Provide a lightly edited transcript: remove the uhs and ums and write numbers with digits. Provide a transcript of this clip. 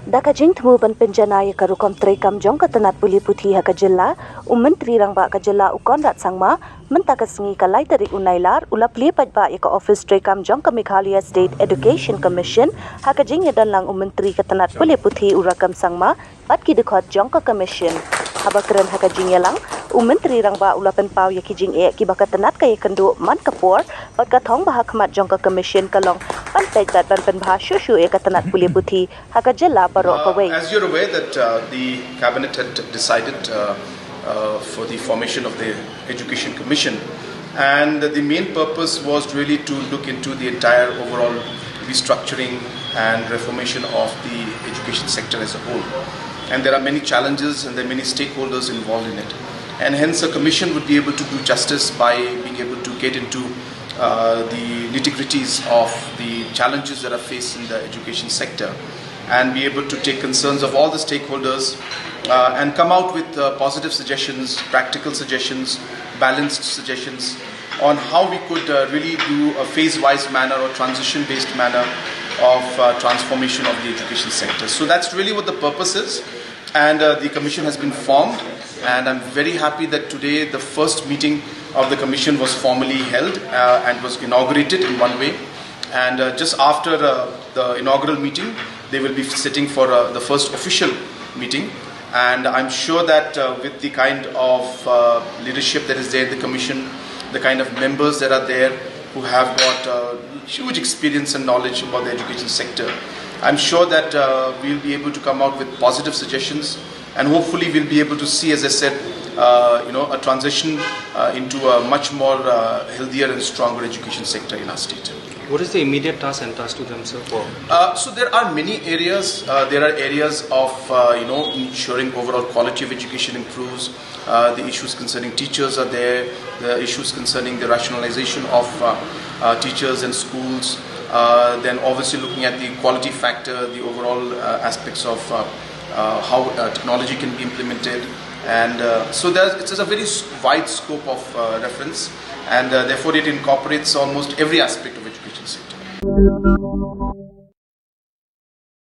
Daka jingthmu ban Pynjanai ka Rukom Treikam jong ka tnat pule puthi ha ka jylla myntri rangbah ka jylla conrad Sangma mynta ka sngi ka tarik nailar ula Plie Paidbah ka Ophis Treikam jong ka Meghalaya State Education Commission ha ka jingiadonlang myntri ka tnat pule puthi Rakkam Sangma pat ki dkhot jong ka commission Haba kren ha ka jingialang myntri rangbah ula pynpaw ki jingeh kiba ka tnat ka kynduh man ka por pat ka thong hakhmat jong ka commission kalong Plie Paidbah ban pynpaw shushu ka tnat pule puthi ha ka jylla As you're aware that the cabinet had decided for the formation of the Education Commission, and the main purpose was really to look into the entire overall restructuring and reformation of the education sector as a whole. And there are many challenges and there are many stakeholders involved in it. And hence a commission would be able to do justice by being able to get into the nitty-gritties of the challenges that are faced in the education sector, and be able to take concerns of all the stakeholders and come out with positive suggestions, practical suggestions, balanced suggestions on how we could really do a phase-wise manner or transition-based manner of transformation of the education sector. So that's really what the purpose is, and the commission has been formed, and I'm very happy that today the first meeting of the commission was formally held and was inaugurated in one way. And just after the inaugural meeting, they will be sitting for the first official meeting. And I'm sure that with the kind of leadership that is there in the commission, the kind of members that are there who have got huge experience and knowledge about the education sector, I'm sure that we'll be able to come out with positive suggestions, and hopefully we'll be able to see, as I said, a transition into a much more healthier and stronger education sector in our state. What is the immediate task and task to them, sir? So there are many areas. There are areas of ensuring overall quality of education improves. The issues concerning teachers are there. The issues concerning the rationalization of teachers and schools. Then obviously looking at the quality factor, the overall aspects of how technology can be implemented. And so it's a very wide scope of reference, and therefore it incorporates almost every aspect of education sector.